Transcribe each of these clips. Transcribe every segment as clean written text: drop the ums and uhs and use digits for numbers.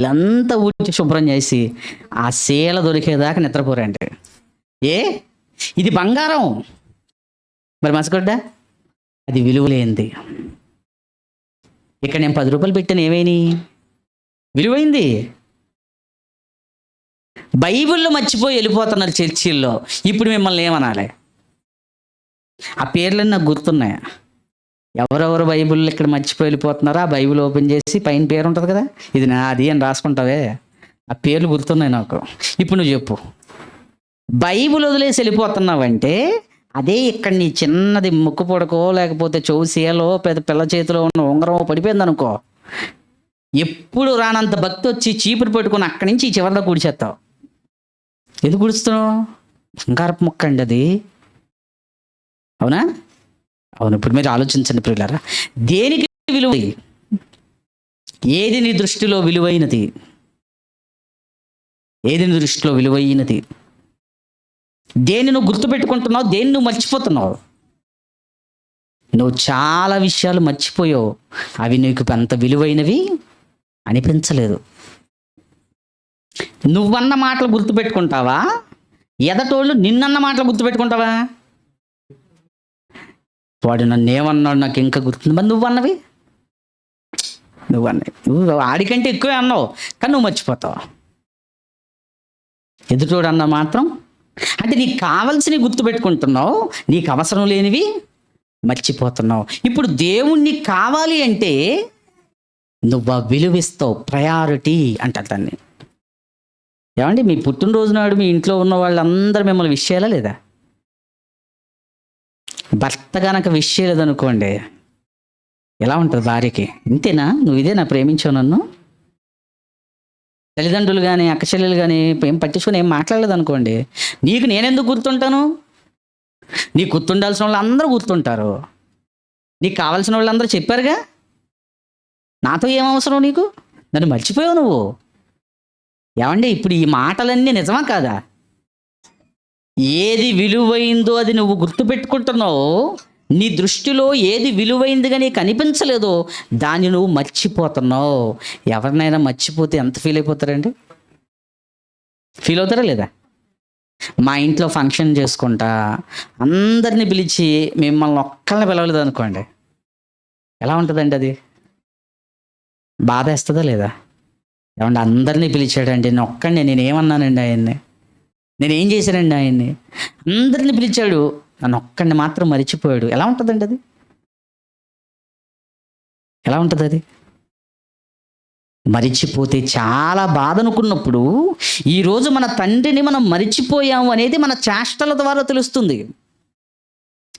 ఇదంతా ఊడ్చి శుభ్రం చేసి ఆ శీల దొరికేదాకా నిద్రపోరండి. ఏ ఇది బంగారం, మరి మసగొడ్డ అది విలువలేంది. ఇక్కడ నేను 10 రూపాయలు పెట్టాను, ఏమైనా విలువైంది. బైబిల్లో మర్చిపోయి వెళ్ళిపోతున్నారు చర్చిల్లో. ఇప్పుడు మిమ్మల్ని ఏమనాలి? ఆ పేర్లన్నీ నాకు గుర్తున్నాయి. ఎవరెవరు బైబిల్ ఇక్కడ మర్చిపోయి వెళ్ళిపోతున్నారో ఆ బైబిల్ ఓపెన్ చేసి పైన పేరు ఉంటుంది కదా, ఇది నాది అని రాసుకుంటావే, ఆ పేర్లు గుర్తున్నాయి నాకు. ఇప్పుడు నువ్వు చెప్పు, బైబిల్ వదిలేసి వెళ్ళిపోతున్నావంటే అదే ఇక్కడ నీ చిన్నది ముక్కు పొడకో లేకపోతే చౌసీయలో పెద్ద పిల్ల చేతిలో ఉన్న ఉంగరం పడిపోయింది అనుకో, ఎప్పుడు రానంత భక్తి వచ్చి చీపురు పెట్టుకుని అక్కడి నుంచి ఈ చివరిలో కూడిచేస్తావు. ఎందుకు గుడుస్తున్నావు? బంగారపు మొక్క అండి అది, అవునా? అవును. ఇప్పుడు మీరు ఆలోచించండి ప్రియులారా, దేనికి విలువ? ఏది నీ దృష్టిలో విలువైనది? ఏది నీ దృష్టిలో విలువైనది? దేన్ని నువ్వు గుర్తుపెట్టుకుంటున్నావు, దేన్ని నువ్వు మర్చిపోతున్నావు? నువ్వు చాలా విషయాలు మర్చిపోయావు, అవి నీకు అంత విలువైనవి అనిపించలేదు. నువ్వన్న మాటలు గుర్తుపెట్టుకుంటావా, ఎదటోళ్ళు నిన్నన్న మాటలు గుర్తుపెట్టుకుంటావా? వాడు నన్ను ఏమన్నాడు నాకు ఇంకా గుర్తుంది, మరి నువ్వు ఆడికంటే ఎక్కువే అన్నావు, కానీ నువ్వు మర్చిపోతావు. ఎదుటోడు అన్న మాత్రం అంటే నీకు కావలసినవి గుర్తుపెట్టుకుంటున్నావు, నీకు అవసరం లేనివి మర్చిపోతున్నావు. ఇప్పుడు దేవుణ్ణి కావాలి అంటే నువ్వు విలువిస్తావు, ప్రయారిటీ అంటారు దాన్ని. ఏమండి, మీ పుట్టినరోజు నాడు మీ ఇంట్లో ఉన్న వాళ్ళందరూ మిమ్మల్ని విష్ చేయాలా లేదా? భర్త గనక విష్ చేయలేదనుకోండి, ఎలా ఉంటుంది భార్యకి? ఇంతేనా, నువ్వు ఇదేనా ప్రేమించావు నన్ను? తల్లిదండ్రులు కానీ అక్క చెల్లెలు కానీ ఏం పట్టించుకొని ఏం మాట్లాడలేదు అనుకోండి, నీకు నేనెందుకు గుర్తుంటాను? నీకు గుర్తుండాల్సిన వాళ్ళు అందరూ గుర్తుంటారు, నీకు కావాల్సిన వాళ్ళందరూ చెప్పారుగా. నాతో ఏం అవసరం నీకు? నన్ను మర్చిపోయావు నువ్వు. ఏమండి, ఇప్పుడు ఈ మాటలన్నీ నిజమా కాదా? ఏది విలువైందో అది నువ్వు గుర్తుపెట్టుకుంటున్నావు, నీ దృష్టిలో ఏది విలువైందిగా నీకు అనిపించలేదో దాన్ని నువ్వు మర్చిపోతున్నావు. ఎవరినైనా మర్చిపోతే ఎంత ఫీల్ అయిపోతారండి? ఫీల్ అవుతారా లేదా? మా ఇంట్లో ఫంక్షన్ చేసుకుంటా అందరిని పిలిచి మిమ్మల్ని ఒక్కళ్ళని పిలవలేదు అనుకోండి, ఎలా ఉంటుందండి? అది బాధ వేస్తుందా లేదా? ఏమంటే అందరినీ పిలిచాడండి, నేను ఒక్కడిని, నేనేమన్నానండి ఆయన్ని? నేనేం చేశానండి ఆయన్ని? అందరిని పిలిచాడు, నన్ను ఒక్కడిని మాత్రం మరిచిపోయాడు. ఎలా ఉంటుందండి అది? ఎలా ఉంటుంది అది? మరిచిపోతే చాలా బాధ అనుకున్నప్పుడు, ఈరోజు మన తండ్రిని మనం మరిచిపోయాము అనేది మన చేష్టల ద్వారా తెలుస్తుంది.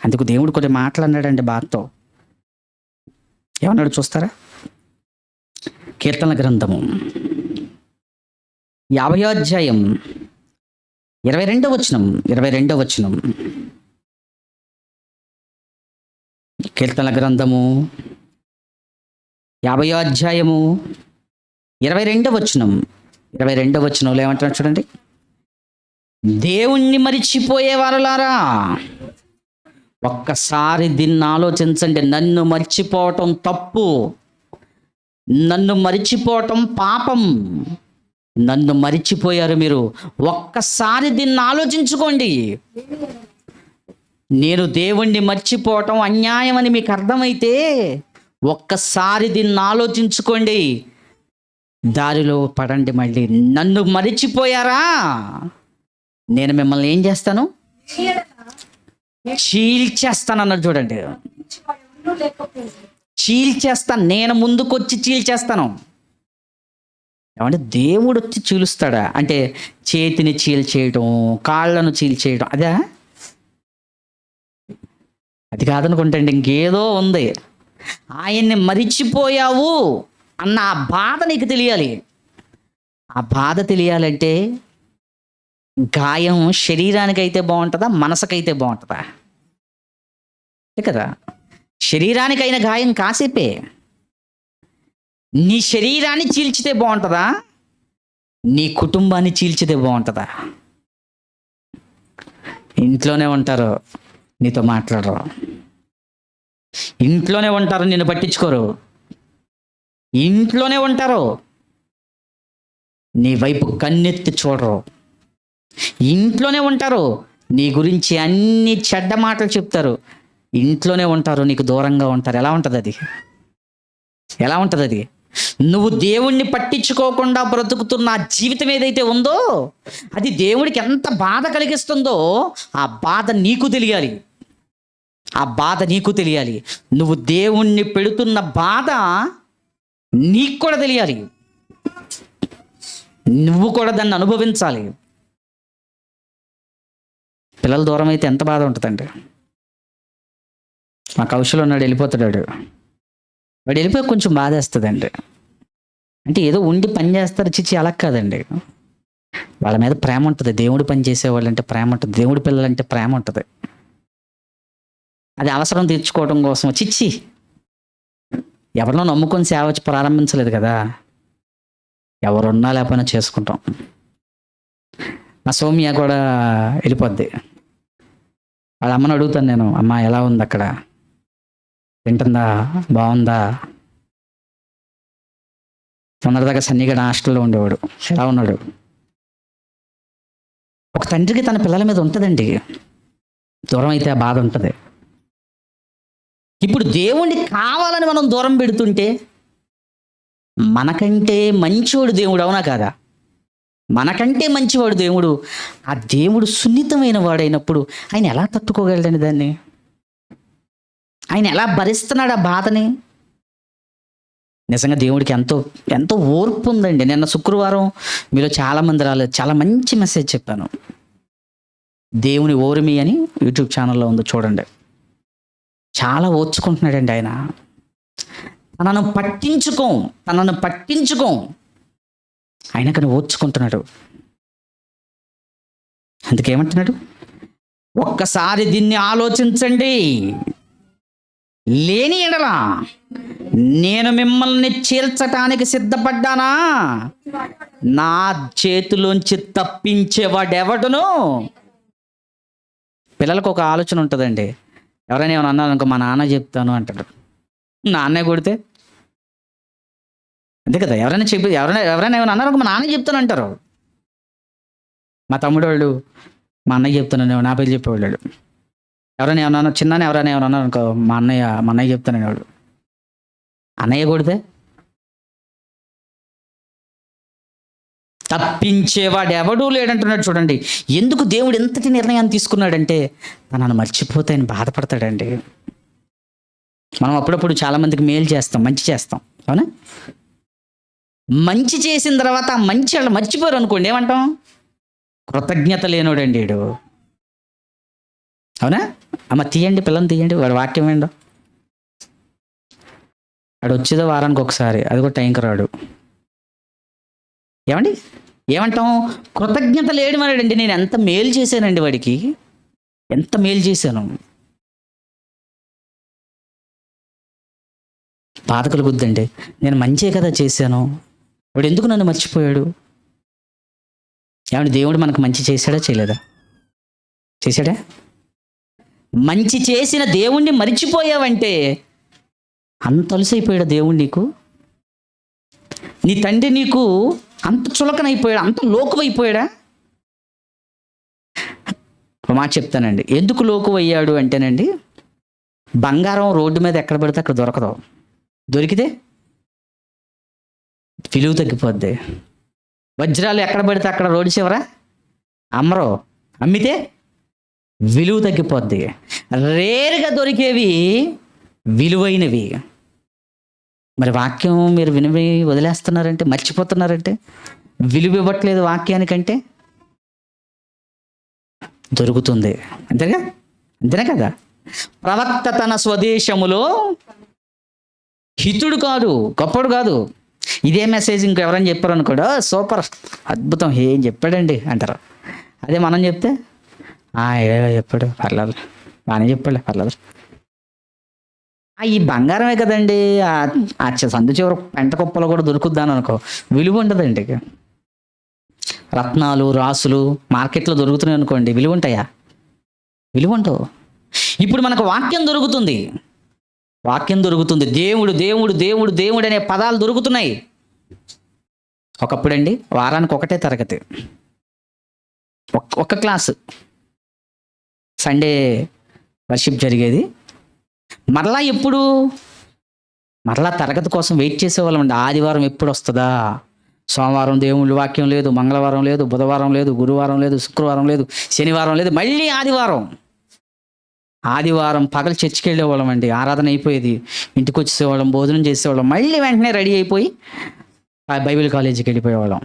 అందుకు దేవుడు కొన్ని మాటలు అన్నాడండి బాధతో. ఏమన్నాడు చూస్తారా? కీర్తనల గ్రంథము 50వ అధ్యాయం 22వ వచనం. కీర్తనల గ్రంథము 50వ అధ్యాయము 22వ వచనంలో ఏమంటున్నాడు చూడండి. దేవుణ్ణి మరిచిపోయే వారలారా, ఒక్కసారి దీన్ని ఆలోచించండి. నన్ను మర్చిపోవటం తప్పు, నన్ను మరిచిపోవటం పాపం, నన్ను మరిచిపోయారు మీరు. ఒక్కసారి దీన్ని ఆలోచించుకోండి. నేను దేవుణ్ణి మర్చిపోవటం అన్యాయం అని మీకు అర్థమైతే ఒక్కసారి దీన్ని ఆలోచించుకోండి, దారిలో పడండి. మళ్ళీ నన్ను మరిచిపోయారా, నేను మిమ్మల్ని ఏం చేస్తాను? చీల్చేస్తాను అన్నది చూడండి. చీల్చేస్తాను, నేను ముందుకొచ్చి చీల్చేస్తాను. ఏమంటే దేవుడు వచ్చి చీలుస్తాడా అంటే చేతిని చీల్చేయడం, కాళ్ళను చీల్చేయడం, అదే? అది కాదనుకుంటండి, ఇంకేదో ఉంది. ఆయన్ని మరిచిపోయావు అన్న ఆ బాధ నీకు తెలియాలి. ఆ బాధ తెలియాలంటే గాయం శరీరానికైతే బాగుంటుందా, మనసుకైతే బాగుంటుందా? కదా, శరీరానికైన గాయం కాసేపే. నీ శరీరాన్ని చీల్చితే బాగుంటుందా, నీ కుటుంబాన్ని చీల్చితే బాగుంటుందా? ఇంట్లోనే ఉంటారు, నీతో మాట్లాడరు. ఇంట్లోనే ఉంటారు, నిన్ను పట్టించుకోరు. ఇంట్లోనే ఉంటారు, నీ వైపు కన్నెత్తి చూడరు. ఇంట్లోనే ఉంటారు, నీ గురించి అన్ని చెడ్డ మాటలు చెప్తారు. ఇంట్లోనే ఉంటారు, నీకు దూరంగా ఉంటారు. ఎలా ఉంటుంది అది? ఎలా ఉంటుంది అది? నువ్వు దేవుణ్ణి పట్టించుకోకుండా బ్రతుకుతున్న ఆ జీవితం ఏదైతే ఉందో అది దేవుడికి ఎంత బాధ కలిగిస్తుందో ఆ బాధ నీకు తెలియాలి. ఆ బాధ నీకు తెలియాలి. నువ్వు దేవుణ్ణి పెడుతున్న బాధ నీకు కూడా తెలియాలి. నువ్వు కూడా దాన్ని అనుభవించాలి. పిల్లలు దూరం అయితే ఎంత బాధ ఉంటుందండి. మా కౌశల్ ఉన్నాడు, వెళ్ళిపోతాడు. వాడు వెళ్ళిపోయి కొంచెం బాధేస్తుందండి. అంటే ఏదో ఉండి పని చేస్తారు, చిచ్చి అలా కాదండి. వాళ్ళ మీద ప్రేమ ఉంటుంది. దేవుడి పని చేసేవాళ్ళు అంటే ప్రేమ ఉంటుంది, దేవుడి పిల్లలంటే ప్రేమ ఉంటుంది. అది అవసరం తీర్చుకోవడం కోసం చిచ్చి ఎవరినో నమ్ముకొని సేవ ప్రారంభించలేదు కదా. ఎవరున్నా లేకపోయినా చేసుకుంటాం. మా సౌమ్య కూడా వెళ్ళిపోద్ది. వాళ్ళ అమ్మని అడుగుతాను నేను, అమ్మ ఎలా ఉంది అక్కడ, తింటుందా, బాగుందా? మొన్నటిదాకా సన్నిగడ హాస్టల్లో ఉండేవాడు, ఎలా ఉన్నాడు? ఒక తండ్రికి తన పిల్లల మీద ఉంటుందండి, దూరం అయితే ఆ బాధ ఉంటుంది. ఇప్పుడు దేవుణ్ణి కావాలని మనం దూరం పెడుతుంటే మనకంటే మంచివాడు దేవుడు, అవునా కాదా? మనకంటే మంచివాడు దేవుడు. ఆ దేవుడు సున్నితమైన వాడైనప్పుడు ఆయన ఎలా తట్టుకోగలడండి దాన్ని? ఆయన ఎలా భరిస్తున్నాడు ఆ బాధని? నిజంగా దేవుడికి ఎంతో ఎంతో ఓర్పు ఉందండి. నిన్న శుక్రవారం మీలో చాలామంది రాలేదు, చాలా మంచి మెసేజ్ చెప్పాను. దేవుని ఓర్మి అని యూట్యూబ్ ఛానల్లో ఉంది, చూడండి. చాలా ఓర్చుకుంటున్నాడండి ఆయన. తనను పట్టించుకోం ఆయన కానీ ఓర్చుకుంటున్నాడు. అందుకేమంటున్నాడు? ఒక్కసారి దీన్ని ఆలోచించండి. లేని ఎడల నేను మిమ్మల్ని చీల్చటానికి సిద్ధపడ్డానా? నా చేతిలోంచి తప్పించేవాడెవడును? పిల్లలకు ఒక ఆలోచన ఉంటుందండి. ఎవరైనా ఏమైనా అన్నారు అనుకో, మా నాన్న చెప్తాను అంటాడు. నాన్నే కొడితే అంతే కదా. ఎవరైనా ఏమైనా అన్నారు మా నాన్న చెప్తాను అంటారు. మా తమ్ముడు వాళ్ళు మా అన్నయ్య చెప్తాను, నా పేరు చెప్పేవాళ్ళు. ఎవరైనా ఏమన్నా చిన్న ఎవరైనా ఏమైనా అన్నారు అనుకో, మా అన్నయ్య చెప్తాననేవాడు. అన్నయ్య కొడితే తప్పించేవాడు ఎవడూ లేడంటున్నాడు. చూడండి ఎందుకు దేవుడు ఎంతటి నిర్ణయాన్ని తీసుకున్నాడంటే తనను మర్చిపోతే ఆయన బాధపడతాడండి. మనం అప్పుడప్పుడు చాలామందికి మేలు చేస్తాం, మంచి చేస్తాం, అవునా? మంచి చేసిన తర్వాత ఆ మంచి వాళ్ళు మర్చిపోరు అనుకోండి, ఏమంటాం? కృతజ్ఞత లేనోడండి వీడు, అవునా? అమ్మ తీయండి, పిల్లల్ని తీయండి, వాడు వాక్యం ఏండో. వాడు వచ్చేదో వారానికి ఒకసారి, అది కూడా టైంకి రాడు. ఏమంటాం? కృతజ్ఞత లేడు అన్నాడండి. నేను ఎంత మేలు చేశానండి వాడికి, ఎంత మేలు చేశాను. బాధ కలుగుద్దండి. నేను మంచే కదా చేశాను, వాడు ఎందుకు నన్ను మర్చిపోయాడు? దేవుడు మనకు మంచి చేశాడా చేయలేదా? చేశాడా? మంచి చేసిన దేవుణ్ణి మర్చిపోయావంటే అంత అలసైపోయాడా దేవుడు నీకు? నీ తండ్రి నీకు అంత చులకనైపోయాడా, అంత లోకువైపోయాడా? ఒక మాట చెప్తానండి, ఎందుకు లోకువయ్యాడు అంటేనండి, బంగారం రోడ్డు మీద ఎక్కడ పడితే అక్కడ దొరకదు. దొరికితే విలువ తగ్గిపోద్ది. వజ్రాలు ఎక్కడ పడితే అక్కడ రోడ్డు చివర అమ్మరు, అమ్మితే విలువ తగ్గిపోద్ది. రేరుగా దొరికేవి విలువైనవి. మరి వాక్యం మీరు విని వదిలేస్తున్నారంటే, మర్చిపోతున్నారంటే, విలువ ఇవ్వట్లేదు వాక్యానికంటే, దొరుకుతుంది. అంతేనే కదా. ప్రవక్త తన స్వదేశములో హితుడు కాదు, గొప్పడు కాదు. ఇదే మెసేజ్ ఇంకెవరైనా చెప్పారు అనుకోడు, సూపర్, అద్భుతం, ఏం చెప్పాడండి అంటారు. అదే మనం చెప్తే ఏదో చెప్పాడు, పర్లేదు, బాగానే చెప్పాడు, పర్లేదు. ఈ బంగారమే కదండి, ఆ సందు చివరి పెంట కుప్పలో కూడా దొరుకుద్దాను అనుకో, విలువ ఉండదండి. రత్నాలు రాసులు మార్కెట్లో దొరుకుతున్నాయి అనుకోండి, విలువ ఉంటాయా? విలువ ఉండవు. ఇప్పుడు మనకు వాక్యం దొరుకుతుంది. దేవుడు దేవుడు దేవుడు దేవుడు దేవుడు అనే పదాలు దొరుకుతున్నాయి. ఒకప్పుడండి వారానికి ఒకటే తరగతి, ఒక్క క్లాసు, సండే వర్షిప్ జరిగేది. మరలా తరగతి కోసం వెయిట్ చేసేవాళ్ళం అండి. ఆదివారం ఎప్పుడు వస్తుందా, సోమవారం దేవుళ్ళ వాక్యం లేదు, మంగళవారం లేదు, బుధవారం లేదు, గురువారం లేదు, శుక్రవారం లేదు, శనివారం లేదు, మళ్ళీ ఆదివారం పగలు చర్చికి వెళ్ళేవాళ్ళం అండి. ఆరాధన అయిపోయేది, ఇంటికి వచ్చేసేవాళ్ళం, భోజనం చేసేవాళ్ళం, మళ్ళీ వెంటనే రెడీ అయిపోయి బైబిల్ కాలేజీకి వెళ్ళిపోయేవాళ్ళం.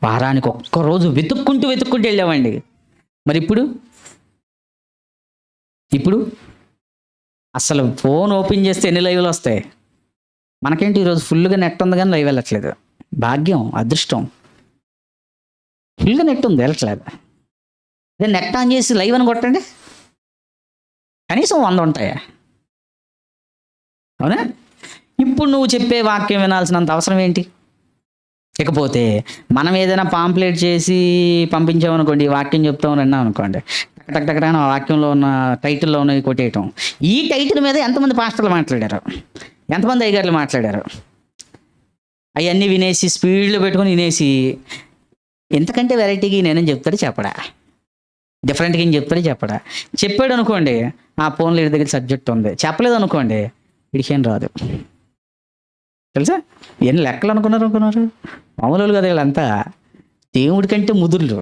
వారానికి ఒక్కరోజు వెతుక్కుంటూ వెళ్ళామండి. మరి ఇప్పుడు అసలు ఫోన్ ఓపెన్ చేస్తే ఎన్ని లైవ్లు వస్తాయి మనకేంటి? ఈరోజు ఫుల్గా నెట్ ఉంది కానీ లైవ్ వెళ్ళట్లేదు. భాగ్యం, అదృష్టం, ఫుల్గా నెట్ ఉంది, వెళ్ళట్లేదు. అదే నెట్ ఆన్ చేసి లైవ్ అని కొట్టండి, కనీసం 100 ఉంటాయా? అవునా? ఇప్పుడు నువ్వు చెప్పే వాక్యం వినాల్సినంత అవసరం ఏంటి? ఇకపోతే మనం ఏదైనా పాంప్లెట్ చేసి పంపించామనుకోండి, వాక్యం చెప్తామని అన్నాం అనుకోండి, టక్ ఆ వాక్యంలో ఉన్న టైటిల్లో ఉన్నవి కొట్టేయటం. ఈ టైటిల్ మీద ఎంతమంది పాస్టర్లు మాట్లాడారు, ఎంతమంది అయ్యగారులు మాట్లాడారు, అవన్నీ వినేసి స్పీడ్లో పెట్టుకొని వినేసి, ఎంతకంటే వెరైటీగా నేనేం చెప్తాడు చెప్పడా, డిఫరెంట్గా ఏం చెప్తాడు చెప్పడా. చెప్పాడు అనుకోండి, ఆ ఫోన్లో వీడి దగ్గర సబ్జెక్ట్ ఉంది. చెప్పలేదు అనుకోండి, వీడికేం రాదు. తెలుసా? ఎన్ని లెక్కలు అనుకున్నారు మామూలు కదా వీళ్ళంతా, దేవుడి కంటే ముదుర్లు.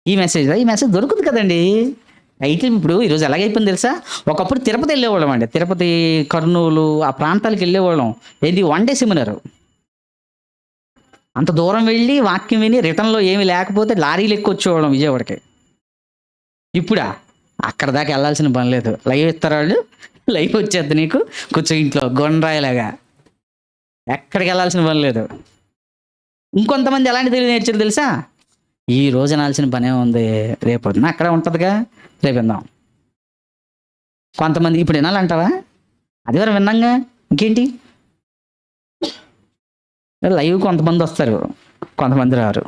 ఈ మెసేజ్ దొరుకుతుంది కదండి టైటిల్. ఇప్పుడు ఈరోజు ఎలాగైపోయింది తెలుసా? ఒకప్పుడు తిరుపతి వెళ్ళేవాళ్ళం అండి, తిరుపతి, కర్నూలు ఆ ప్రాంతాలకు వెళ్ళేవాళ్ళం. ఏంటి, 1 డే సెమినార్. అంత దూరం వెళ్ళి వాక్యం విని రిటర్న్లో ఏమి లేకపోతే లారీలు ఎక్కువ వచ్చేవాళ్ళం విజయవాడకి. ఇప్పుడా అక్కడ దాకా వెళ్ళాల్సిన పని లేదు, లైవ్ ఇస్తారు వాళ్ళు, లైవ్ వచ్చేద్ది నీకు, కూర్చో ఇంట్లో గొండ్రాయిలాగా, ఎక్కడికి వెళ్ళాల్సిన పని లేదు. ఇంకొంతమంది ఎలాంటి తెలివి నేర్చారు తెలుసా? ఈ రోజు అనాల్సిన పనే ఉంది, రేపు అక్కడే ఉంటుందిగా, రేపు విందాం. కొంతమంది ఇప్పుడు వినాలంటావా, ఆదివారం విన్నాంగా, ఇంకేంటి. లైవ్ కొంతమంది వస్తారు, కొంతమంది రారు.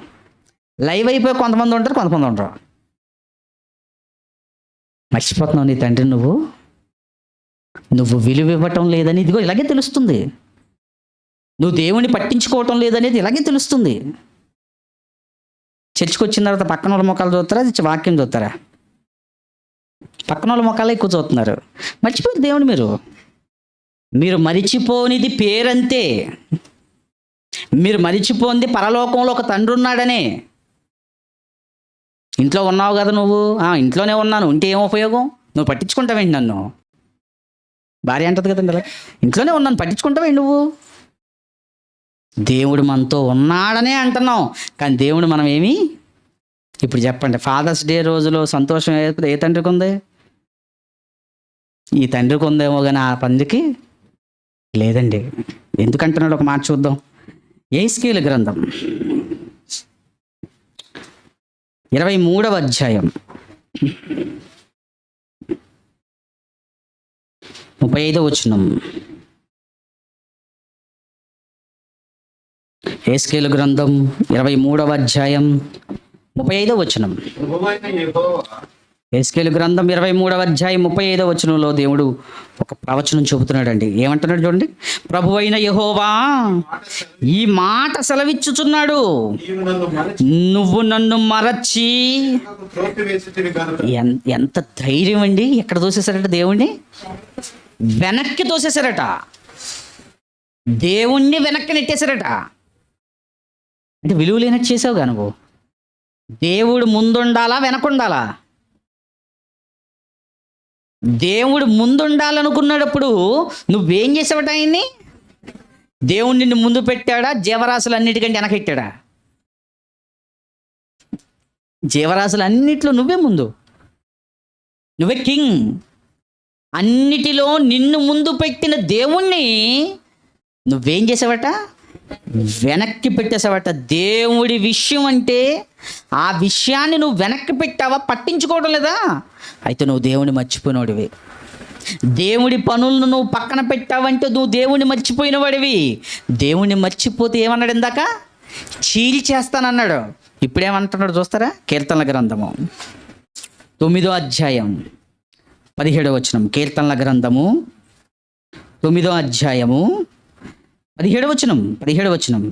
లైవ్ అయిపోయి కొంతమంది ఉంటారు, కొంతమంది ఉండరు. మర్చిపోతున్నావు నీ తండ్రి, నువ్వు విలువ ఇవ్వటం లేదని ఇదిగో ఇలాగే తెలుస్తుంది. నువ్వు దేవుని పట్టించుకోవటం లేదనేది ఇలాగే తెలుస్తుంది. చర్చికి వచ్చిన తర్వాత పక్కన వాళ్ళ మొక్కలు చూస్తారా, వాక్యం చూస్తారా? పక్కన వాళ్ళ మొక్కలే ఎక్కువ చూస్తున్నారు. మర్చిపోయారు దేవుని. మీరు మరిచిపోనిది పేరంతే. మీరు మరిచిపోనిది పరలోకంలో ఒక తండ్రి ఉన్నాడనే. ఇంట్లో ఉన్నావు కదా నువ్వు, ఇంట్లోనే ఉన్నాను ఉంటే ఏం ఉపయోగం, నువ్వు పట్టించుకుంటావేంటి నన్ను? భార్య అంటది కదండి అలా, ఇంట్లోనే ఉన్నాను పట్టించుకుంటావేంటి నువ్వు? దేవుడు మనతో ఉన్నాడనే అంటున్నాం, కానీ దేవుడు మనం ఏమి. ఇప్పుడు చెప్పండి, ఫాదర్స్ డే రోజులో సంతోషం ఏ తండ్రికి ఉంది? ఈ తండ్రికి ఉందేమో కానీ ఆ తండ్రికి లేదండి. ఎందుకంటున్నాడు ఒక మాట చూద్దాం. యెహెజ్కేలు గ్రంథం 23వ అధ్యాయం 35వ వచనం. యెహెజ్కేలు గ్రంథం 23వ అధ్యాయం 35వ వచనం. యెహెజ్కేలు గ్రంథం 23వ అధ్యాయం 35వ వచనంలో దేవుడు ఒక ప్రవచనం చెబుతున్నాడండి. ఏమంటున్నాడు చూడండి. ప్రభువైన యెహోవా ఈ మాట సెలవిచ్చుచున్నాడు, నువ్వు నన్ను మరచి. ఎంత ధైర్యం అండి! ఎక్కడ తోసేశారట దేవుణ్ణి? వెనక్కి తోసేశారట. దేవుణ్ణి వెనక్కి నెట్టేశారట. అంటే విలువ లేనట్టు చేసావుగా నువ్వు. దేవుడు ముందుండాలా వెనకుండాలా? దేవుడు ముందుండాలనుకున్నప్పుడు నువ్వేం చేసావట? ఆయన్ని, దేవుడు నిన్ను ముందు పెట్టాడా, జీవరాశులు అన్నిటికంటే వెనకెట్టాడా? జీవరాశులు అన్నిట్లో నువ్వే ముందు, నువ్వే కింగ్. అన్నిటిలో నిన్ను ముందు పెట్టిన దేవుణ్ణి నువ్వేం చేసావట? వెనక్కి పెట్టేసావట. దేవుడి విషయం అంటే ఆ విషయాన్ని నువ్వు వెనక్కి పెట్టావా? పట్టించుకోవడం లేదా? అయితే నువ్వు దేవుని మర్చిపోయినవాడివి. దేవుడి పనులను నువ్వు పక్కన పెట్టావంటే నువ్వు దేవుని మర్చిపోయిన వాడివి. దేవుణ్ణి మర్చిపోతే ఏమన్నాడు ఇందాక? చీల్చేస్తానన్నాడు. ఇప్పుడేమంటున్నాడు చూస్తారా? కీర్తనల గ్రంథము 9వ అధ్యాయం 17వ వచనం. కీర్తనల గ్రంథము 9వ అధ్యాయము 17 వచనం.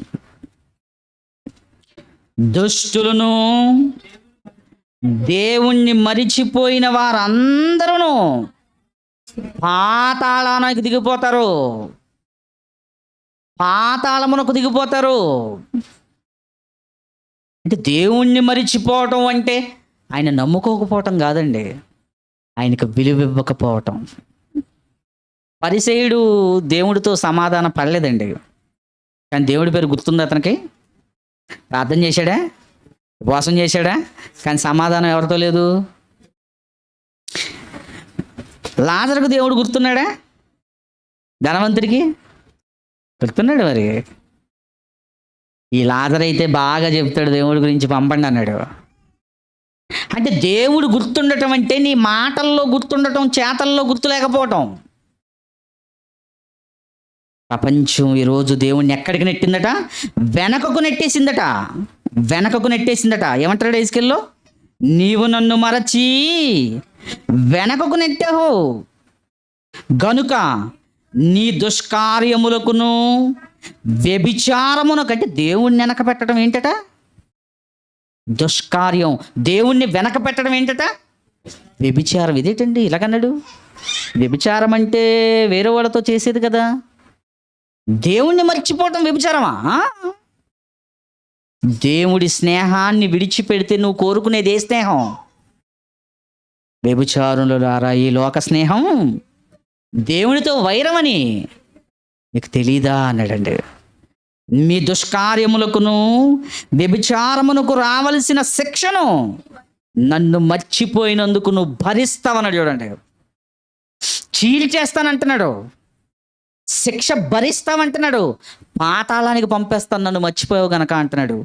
దుష్టులను దేవుణ్ణి మరిచిపోయిన వారందరూ పాతాళానికి దిగిపోతారు. పాతాళమునకు దిగిపోతారు. అంటే దేవుణ్ణి మరిచిపోవటం అంటే ఆయన నమ్ముకోకపోవటం కాదండి, ఆయనకు విలువ ఇవ్వకపోవటం. పరిసయ్యుడు దేవుడితో సమాధానం పడలేదండి, కానీ దేవుడి పేరు గుర్తుంది అతనికి. ప్రార్థన చేశాడా, ఉపవాసం చేశాడా, కానీ సమాధానం ఎవరితో లేదు. లాజరుకు దేవుడు గుర్తున్నాడా, ధనవంతుడికి గుర్తున్నాడు. మరి ఈ లాజర్ అయితే బాగా చెప్తాడు, దేవుడి గురించి పంపండి అన్నాడు. అంటే దేవుడు గుర్తుండటం అంటే నీ మాటల్లో గుర్తుండటం, చేతల్లో గుర్తు లేకపోవటం. ప్రపంచం ఈరోజు దేవుణ్ణి ఎక్కడికి నెట్టిందట, వెనకకు నెట్టేసిందట. ఏమంటాడు ఇస్కెల్లో, నీవు నన్ను మరచి వెనకకు నెట్టావు గనుక నీ దుష్కార్యములకును వ్యభిచారమును. కంటే దేవుణ్ణి వెనక పెట్టడం ఏంటట, దుష్కార్యం. దేవుణ్ణి వెనక పెట్టడం ఏంటట, వ్యభిచారం. ఇదేంటండి ఇలాగన్నాడు? వ్యభిచారం అంటే వేరే వాళ్ళతో చేసేది కదా, దేవుణ్ణి మర్చిపోవటం వ్యభిచారమా? దేవుడి స్నేహాన్ని విడిచిపెడితే నువ్వు కోరుకునేది ఏ స్నేహం? వ్యభిచారులారా, ఈ లోక స్నేహం దేవునితో వైరమని మీకు తెలీదా అన్నాడండి. మీ దుష్కార్యములకును వ్యభిచారమునకు రావలసిన శిక్షను నన్ను మర్చిపోయినందుకు నువ్వు భరిస్తావన్నాడు. చూడండి, చీల్చేస్తానంటున్నాడు, శిక్ష భరిస్తామంటున్నాడు, పాతాళానికి పంపేస్తాను నన్ను మర్చిపోయావు గనక అంటున్నాడు.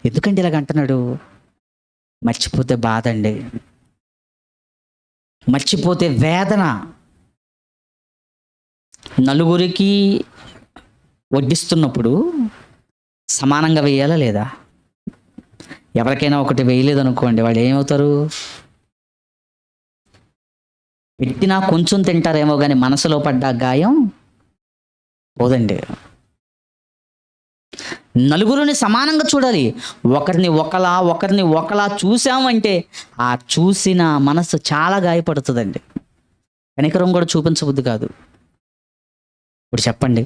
ఎందుకంటే ఇలాగ అంటున్నాడు? మర్చిపోతే బాధ అండి, మర్చిపోతే వేదన. నలుగురికి వడ్డిస్తున్నప్పుడు సమానంగా వేయాలా లేదా? ఎవరికైనా ఒకటి వేయలేదనుకోండి, వాళ్ళు ఏమవుతారు? పెట్టినా కొంచెం తింటారేమో కానీ మనసులో పడ్డ గాయం పోదండి. నలుగురిని సమానంగా చూడాలి. ఒకరిని ఒకలా చూసామంటే ఆ చూసిన మనసు చాలా గాయపడుతుందండి. కనికరం కూడా చూపించబుద్ధి కాదు. ఇప్పుడు చెప్పండి,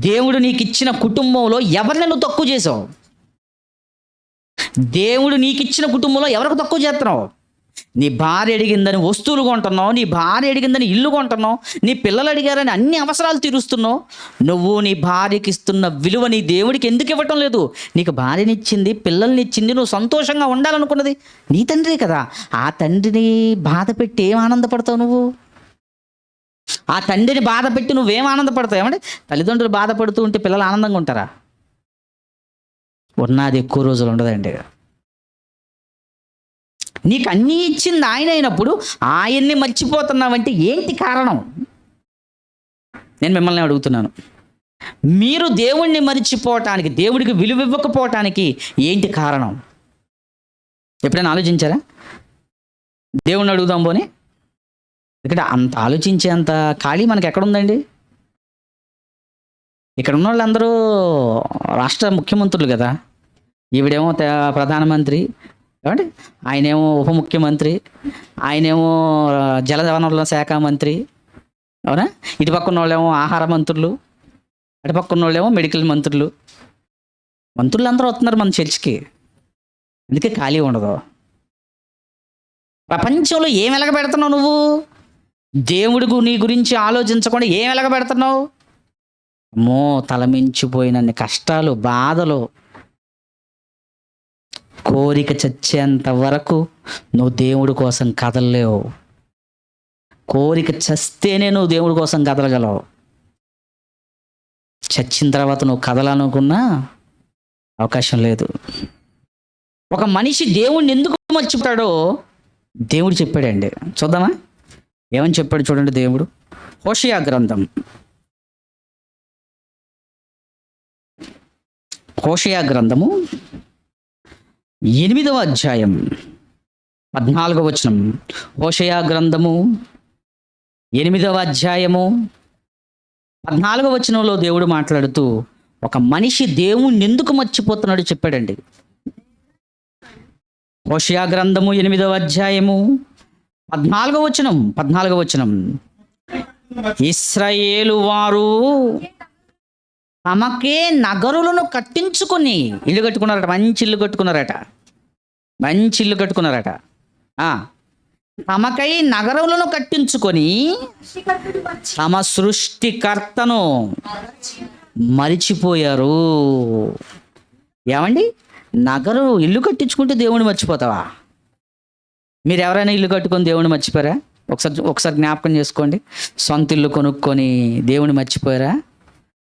దేవుడు నీకు ఇచ్చిన కుటుంబంలో ఎవరిని నువ్వు తక్కువ చేసావు? దేవుడు నీకు ఇచ్చిన కుటుంబంలో ఎవరికి తక్కువ చేస్తున్నావు? నీ భార్య అడిగిందని వస్తువులు కొంటున్నావు, నీ భార్య అడిగిందని ఇల్లు కొంటున్నావు, నీ పిల్లలు అడిగారని అన్ని అవసరాలు తీరుస్తున్నావు. నువ్వు నీ భార్యకి ఇస్తున్న విలువ నీ దేవుడికి ఎందుకు ఇవ్వటం లేదు? నీకు భార్యనిచ్చింది, పిల్లల్ని ఇచ్చింది, నువ్వు సంతోషంగా ఉండాలనుకున్నది నీ తండ్రి కదా. ఆ తండ్రిని బాధ పెట్టి ఏం ఆనందపడతావు నువ్వు? ఆ తండ్రిని బాధ పెట్టి నువ్వేం ఆనందపడతావు? ఏమంటే తల్లిదండ్రులు బాధపడుతూ ఉంటే పిల్లలు ఆనందంగా ఉంటారా? ఉన్నది ఎక్కువ రోజులు ఉండదండి. నీకు అన్నీ ఇచ్చింది ఆయన అయినప్పుడు ఆయన్ని మర్చిపోతున్నావంటే ఏంటి కారణం? నేను మిమ్మల్ని అడుగుతున్నాను, మీరు దేవుణ్ణి మర్చిపోవటానికి, దేవుడికి విలువ ఇవ్వకపోవటానికి ఏంటి కారణం? ఎప్పుడైనా ఆలోచించారా? దేవుణ్ణి అడుగుదాం పోనీ. ఇక్కడ అంత ఆలోచించేంత ఖాళీ మనకి ఎక్కడుందండి? ఇక్కడ ఉన్న వాళ్ళందరూ రాష్ట్ర ముఖ్యమంత్రులు కదా. ఈవిడేమో ప్రధానమంత్రి, ఏమండి, ఆయనేమో ఉప ముఖ్యమంత్రి, ఆయనేమో జల వనరుల శాఖ మంత్రి, అవునా? ఇటు పక్కన వాళ్ళేమో ఆహార మంత్రులు, అటు పక్కన వాళ్ళేమో మెడికల్ మంత్రులు. మంత్రులు అందరూ వస్తున్నారు మన చర్చికి, అందుకే ఖాళీ ఉండదు. ప్రపంచంలో ఏం వెలగబెడుతున్నావు నువ్వు? దేవుడికి నీ గురించి ఆలోచించకుండా ఏం వెలగబెడుతున్నావు? అమ్మో, తలమించిపోయినన్ని కష్టాలు, బాధలు. కోరిక చచ్చేంత వరకు నువ్వు దేవుడి కోసం కదలలేవు. కోరిక చస్తేనే నువ్వు దేవుడి కోసం కదలగలవు. చచ్చిన తర్వాత నువ్వు కదలనుకున్నా అవకాశం లేదు. ఒక మనిషి దేవుణ్ణి ఎందుకు మర్చిపోతాడో దేవుడు చెప్పాడండి. చూద్దామా ఏమని చెప్పాడు? చూడండి, దేవుడు హోషేయ గ్రంథం, హోషేయ గ్రంథము 8వ అధ్యాయం 14వ వచనం. హోషేయ గ్రంథము 8వ అధ్యాయము 14వ వచనంలో దేవుడు మాట్లాడుతూ, ఒక మనిషి దేవుణ్ణి ఎందుకు మర్చిపోతున్నాడు చెప్పాడండి. హోషేయ గ్రంథము 8వ అధ్యాయము 14వ వచనం. ఇశ్రాయేలు వారు తమకే నగరులను కట్టించుకొని ఇల్లు కట్టుకున్నారట, మంచి ఇల్లు కట్టుకున్నారట. తమకై నగరములను కట్టించుకొని తమ సృష్టికర్తను మరిచిపోయారు. ఏమండి, ఇల్లు కట్టించుకుంటే దేవుని మర్చిపోతావా? మీరు ఎవరైనా ఇల్లు కట్టుకొని దేవుని మర్చిపోయారా? ఒకసారి జ్ఞాపకం చేసుకోండి. సొంత ఇల్లు కొనుక్కొని దేవుని మర్చిపోయారా?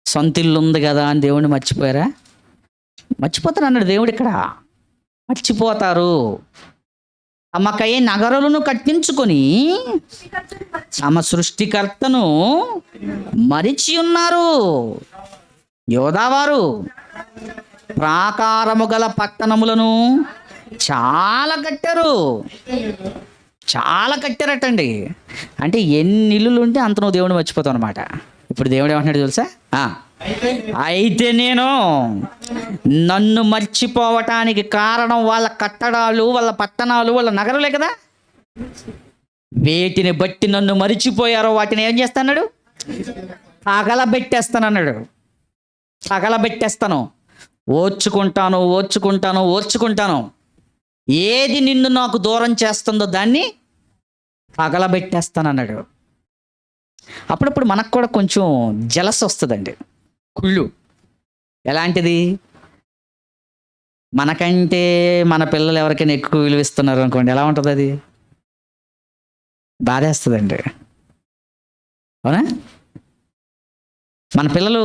సొంత ఇల్లు ఉంది కదా అని దేవుని మర్చిపోయారా? మర్చిపోతారు అన్నాడు దేవుడు ఇక్కడ. మర్చిపోతారు. తమకై నగరులను కట్టించుకొని తమ సృష్టికర్తను మరిచి ఉన్నారు. యోధావారు ప్రాకారము గల పట్టణములను చాలా కట్టారటండి. అంటే ఎన్ని ఇల్లులు ఉంటే అంత నువ్వు దేవుని మర్చిపోతావు అనమాట. ఇప్పుడు దేవుడు ఏమంటున్నాడు తెలుసా? అయితే నేను నన్ను మర్చిపోవటానికి కారణం వాళ్ళ కట్టడాలు, వాళ్ళ పట్టణాలు, వాళ్ళ నగరాలే కదా. వేటిని బట్టి నన్ను మరిచిపోయారో వాటిని ఏం చేస్తాడు? తగలబెట్టేస్తాను. ఓర్చుకుంటాను. ఏది నిన్ను నాకు దూరం చేస్తుందో దాన్ని తగలబెట్టేస్తానన్నాడు. అప్పుడప్పుడు మనకు కూడా కొంచెం జలస్ వస్తుందండి, కుళ్ళు. ఎలాంటిది? మనకంటే మన పిల్లలు ఎవరికైనా ఎక్కువ విలువిస్తున్నారు అనుకోండి, ఎలా ఉంటుంది? అది బాధేస్తుందండి, అవునా? మన పిల్లలు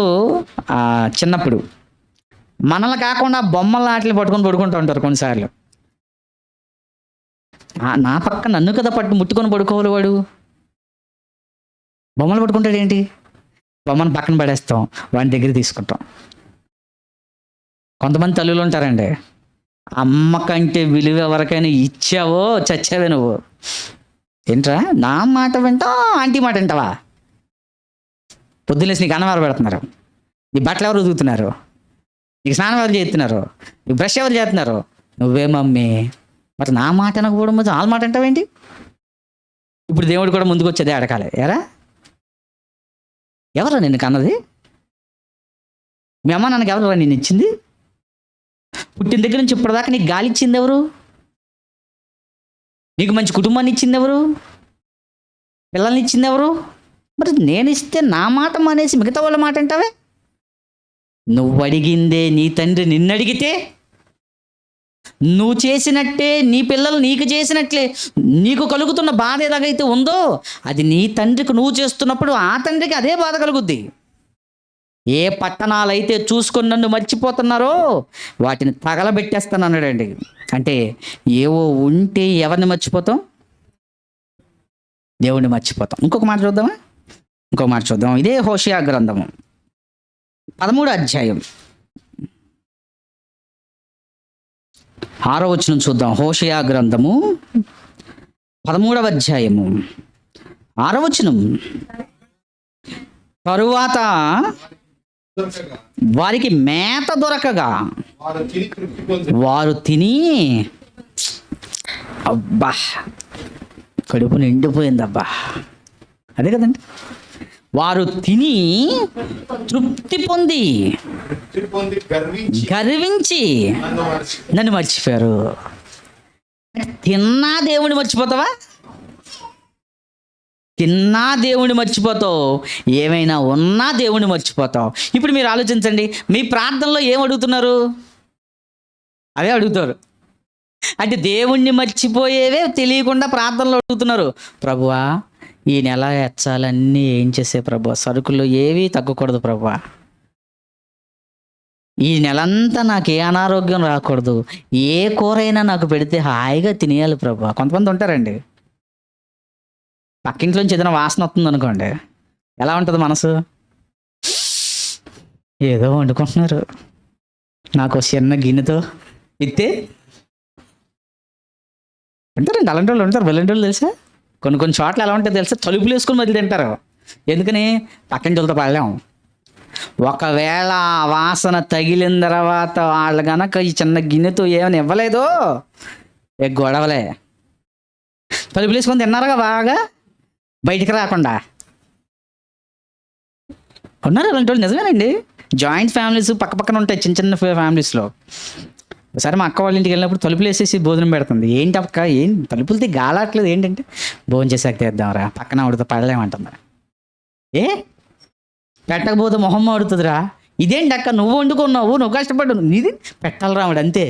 చిన్నప్పుడు మనల్ని కాకుండా బొమ్మల ఆటలు పడుకుంటూ ఉంటారు కొన్నిసార్లు. నా పక్క నన్ను కదా ముట్టుకొని పడుకోవాలి వాడు. బొమ్మలు పట్టుకుంటాడు ఏంటి? బొమ్మను పక్కన పడేస్తాం, వాడిని దగ్గర తీసుకుంటాం. కొంతమంది తల్లులు ఉంటారండి, అమ్మ కంటే విలువ ఎవరికైనా ఇచ్చావో చచ్చావే నువ్వు. ఏంట్రా నా మాట వింటావా, ఆంటీ మాట వింటావా? పొద్దున్నేసి నీకు అన్నం ఎవరు పెడుతున్నారు? నీ బట్టలు ఎవరు ఉతుకుతున్నారు? నీకు స్నానం ఎవరు చేస్తున్నారు? నీకు బ్రష్ ఎవరు చేస్తున్నారు? నువ్వే మమ్మీ. మరి నా మాట అనకపోవడం మధ్య వాళ్ళ మాట అంటావేంటి? ఇప్పుడు దేవుడు కూడా ముందుకు వచ్చేదే అడగాలి. ఎవరు నిన్ను కన్నది? మీ అమ్మ నాన్నకి ఎవరు నిన్ను ఇచ్చింది? పుట్టిన దగ్గర నుంచి ఇప్పటిదాకా నీకు గాలి ఇచ్చింది ఎవరు? నీకు మంచి కుటుంబాన్ని ఇచ్చింది ఎవరు? పిల్లల్ని ఇచ్చింది ఎవరు? మరి నేను ఇస్తే నా మాట మానేసి మిగతా వాళ్ళ మాట అంటావే? నువ్వు అడిగిందే నీ తండ్రి నిన్ను అడిగితే నువ్వు చేసినట్టే నీ పిల్లలు నీకు చేసినట్లే. నీకు కలుగుతున్న బాధ ఎలాగైతే ఉందో అది నీ తండ్రికి నువ్వు చేస్తున్నప్పుడు ఆ తండ్రికి అదే బాధ కలుగుద్ది. ఏ పట్టణాలైతే చూసుకొని నన్ను మర్చిపోతున్నారో వాటిని తగలబెట్టేస్తాను అన్నాడండి. అంటే ఏవో ఉంటే ఎవరిని మర్చిపోతాం? దేవుణ్ణి మర్చిపోతాం. ఇంకొక మాట చూద్దాం. ఇదే హోషేయ గ్రంథము 13వ అధ్యాయం 6వ వచనం చూద్దాం. హోషేయ గ్రంథము 13వ అధ్యాయము 6వ వచనం. తరువాత వారికి మేత దొరకగా వారు తిని, అబ్బా కడుపు నిండిపోయిందబ్బా, అదే కదండి. వారు తిని తృప్తి పొంది గర్వించి నన్ను మర్చిపోయారు. తిన్నా దేవుని మర్చిపోతావా? తిన్నా దేవుని మర్చిపోతావు, ఏమైనా ఉన్నా దేవుని మర్చిపోతావు. ఇప్పుడు మీరు ఆలోచించండి, మీ ప్రార్థనలో ఏం అడుగుతున్నారు? అవే అడుగుతారు. అంటే దేవుణ్ణి మర్చిపోయేవే తెలియకుండా ప్రార్థనలో అడుగుతున్నారు. ప్రభువా ఈ నెల ఎచ్చాలన్నీ ఏం చేసే ప్రభువా, సరుకుల్లో ఏవీ తగ్గకూడదు ప్రభువా, ఈ నెలంతా నాకు ఏ అనారోగ్యం రాకూడదు, ఏ కూరైనా నాకు పెడితే హాయిగా తినేయాలి ప్రభువా. కొంతమంది ఉంటారండి, పక్కింట్లోంచి ఏదైనా వాసన వస్తుంది అనుకోండి, ఎలా ఉంటుంది మనసు? ఏదో వండుకుంటున్నారు, నాకు చిన్న గిన్నెతో ఇస్తే ఉంటారండి. అలాంటి వాళ్ళు ఉంటారు, వెళ్ళంటి వాళ్ళు తెలుసా? కొన్ని చోట్ల ఎలా ఉంటాయో తెలుసా? తలుపులు వేసుకొని మళ్ళీ తింటారు. ఎందుకని? పక్కింటి వాళ్ళతో పడలేము. ఒకవేళ ఆ వాసన తగిలిన తర్వాత వాళ్ళు గనక ఈ చిన్న గిన్నెతో ఏమైనా ఇవ్వలేదో గొడవలే. తలుపులు వేసుకొని తిన్నారుగా బాగా, బయటికి రాకుండా ఉన్నారు అలాంటి వాళ్ళు. నిజమేనండి, జాయింట్ ఫ్యామిలీస్ పక్క పక్కన ఉంటాయి, చిన్న చిన్న ఫ్యామిలీస్లో. ఒకసారి మా అక్క వాళ్ళ ఇంటికి వెళ్ళినప్పుడు తలుపులు వేసేసి భోజనం పెడుతుంది. ఏంటి అక్క, ఏం తలుపులతో గాలాట్లేదు ఏంటంటే, భోజనం చేసాక తీద్దాంరా, పక్కన ఆవిడతో పడలేమంటుంది. ఏ పెట్టకపోతే మొహమ్మ ఆడుతుందిరా. ఇదేంటి అక్క, నువ్వు వండుకున్నావు, నువ్వు కష్టపడ్డావు, నీది పెట్టాలరా ఆవిడ అంతే.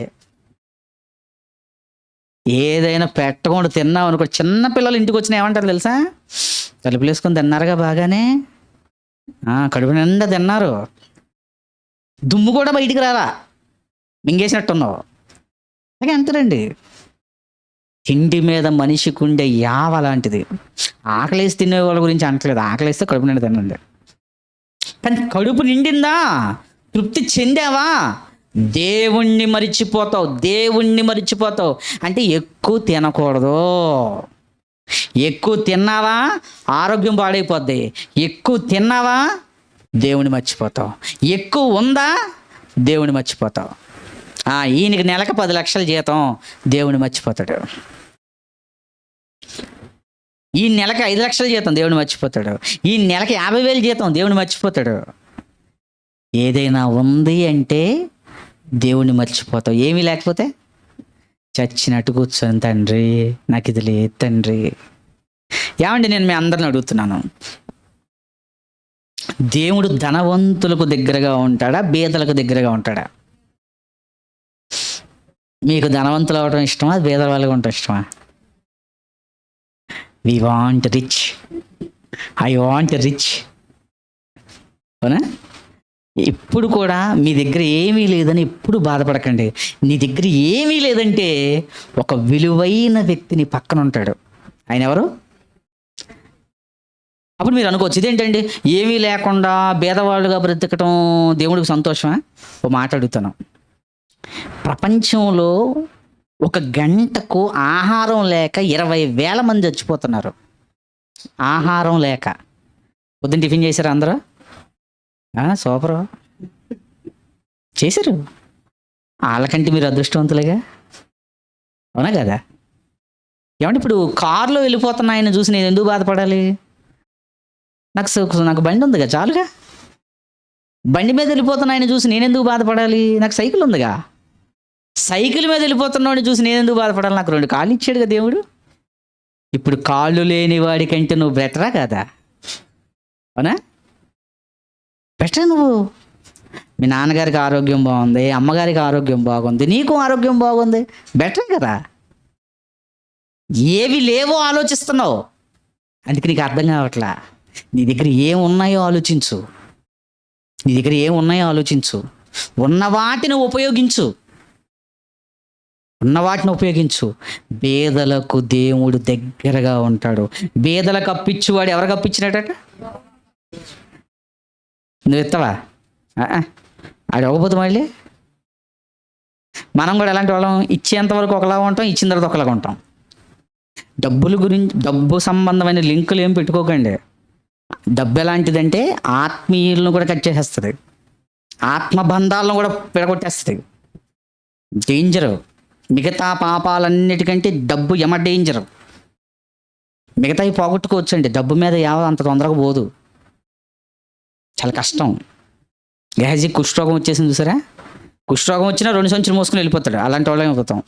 ఏదైనా పెట్టకుండా తిన్నావు అనుకో, చిన్న పిల్లలు ఇంటికి వచ్చినా ఏమంటారు తెలుసా, తలుపులు వేసుకొని తిన్నారుగా బాగానే, కడుపు నిండా తిన్నారు, దుమ్ము కూడా బయటికి రాలా, మింగేసినట్టున్నావు అలాగే అంటారండి. తిండి మీద మనిషికి ఉండే యావ అలాంటిది. ఆకలేసి తినే వాళ్ళ గురించి అనట్లేదు, ఆకలేస్తే కడుపు నిండా తినండి. కానీ కడుపు నిండిందా, తృప్తి చెందావా, దేవుణ్ణి మరిచిపోతావు. దేవుణ్ణి మరిచిపోతావు అంటే ఎక్కువ తినకూడదు. ఎక్కువ తిన్నావా ఆరోగ్యం పాడైపోద్ది. ఎక్కువ తిన్నావా దేవుని మర్చిపోతావు. ఎక్కువ ఉందా దేవుని మర్చిపోతావు. ఈయనకి నెలకు 10 లక్షల జీతం, దేవుని మర్చిపోతాడు. ఈ నెలకి 5 లక్షల జీతం, దేవుని మర్చిపోతాడు. ఈ నెలకి 50,000 జీతం, దేవుని మర్చిపోతాడు. ఏదైనా ఉంది అంటే దేవుని మర్చిపోతావు. ఏమీ లేకపోతే చచ్చినట్టు కూర్చొని, తండ్రి నాకు ఇది లేదు తండ్రి. ఏమండి, నేను మీ అందరిని అడుగుతున్నాను, దేవుడు ధనవంతులకు దగ్గరగా ఉంటాడా, బీదలకు దగ్గరగా ఉంటాడా? మీకు ధనవంతులు అవ్వడం ఇష్టమా, బీద వాళ్ళగా ఉండటం ఇష్టమా? We want rich, I want rich. అవునా? ఇప్పుడు కూడా మీ దగ్గర ఏమీ లేదని ఎప్పుడు బాధపడకండి. నీ దగ్గర ఏమీ లేదంటే ఒక విలువైన వ్యక్తి నీ పక్కన ఉంటాడు. ఆయన ఎవరు? అప్పుడు మీరు అనుకోవచ్చు, ఇదేంటండి ఏమీ లేకుండా బీదవాళ్ళుగా బ్రతకటం దేవుడికి సంతోషమా? ఓ మాట అడుగుతాను. ప్రపంచంలో 1 గంటకు ఆహారం లేక 20,000 మంది చచ్చిపోతున్నారు. ఆహారం లేక. పొద్దున్న టిఫిన్ చేశారు అందరూ? సూపరు చేశారు. వాళ్ళకంటే మీరు అదృష్టవంతులుగా, అవునా కదా? ఏమంటే ఇప్పుడు కారులో వెళ్ళిపోతున్న ఆయన చూసి నేను ఎందుకు బాధపడాలి? నాకు బండి ఉందిగా, చాలుగా. బండి మీద వెళ్ళిపోతున్న ఆయన చూసి నేను ఎందుకు బాధపడాలి? నాకు సైకిల్ ఉందిగా. సైకిల్ మీద వెళ్ళిపోతున్నాడు చూసి నేను ఎందుకు బాధపడాలి? నాకు 2 కాళ్ళు ఇచ్చాడుగా దేవుడు. ఇప్పుడు కాళ్ళు లేని వాడికంటే నువ్వు బెటరా కదా? అవునా? బెటర్. నువ్వు, మీ నాన్నగారికి ఆరోగ్యం బాగుంది, అమ్మగారికి ఆరోగ్యం బాగుంది, నీకు ఆరోగ్యం బాగుంది, బెటర్ కదా. ఏవి లేవో ఆలోచిస్తున్నావు, అందుకే నీకు అర్థం కావట్లా. నీ దగ్గర ఏమున్నాయో ఆలోచించు. నీ దగ్గర ఏమున్నాయో ఆలోచించు. ఉన్న వాటిని ఉపయోగించు. బేదలకు దేవుడు దగ్గరగా ఉంటాడు. బేదలకు అప్పిచ్చువాడు ఎవరికి అప్పించినట్ట? నువ్వు ఇస్తావా? అది అవ్వబోతు. మళ్ళీ మనం కూడా ఎలాంటి వాళ్ళం, ఇచ్చేంత వరకు ఒకలాగా ఉంటాం, ఇచ్చిన తర్వాత ఒకలాగా ఉంటాం. డబ్బు సంబంధమైన లింకులు ఏం పెట్టుకోకండి. డబ్బు ఎలాంటిదంటే ఆత్మీయులను కూడా కట్ చేసేస్తుంది, ఆత్మబంధాలను కూడా విడగొట్టేస్తుంది. డేంజరు. మిగతా పాపాలన్నిటికంటే డబ్బు డేంజరు. మిగతావి పోగొట్టుకోవచ్చండి, డబ్బు మీద అంత తొందరగా పోదు, చాలా కష్టం. గేహజీ కుష్ఠరోగం వచ్చేసింది చూసారా? కుష్ఠరోగం వచ్చినా 2 సంచులు మోసుకుని వెళ్ళిపోతాడు. అలాంటి వాళ్ళే అయిపోతాం.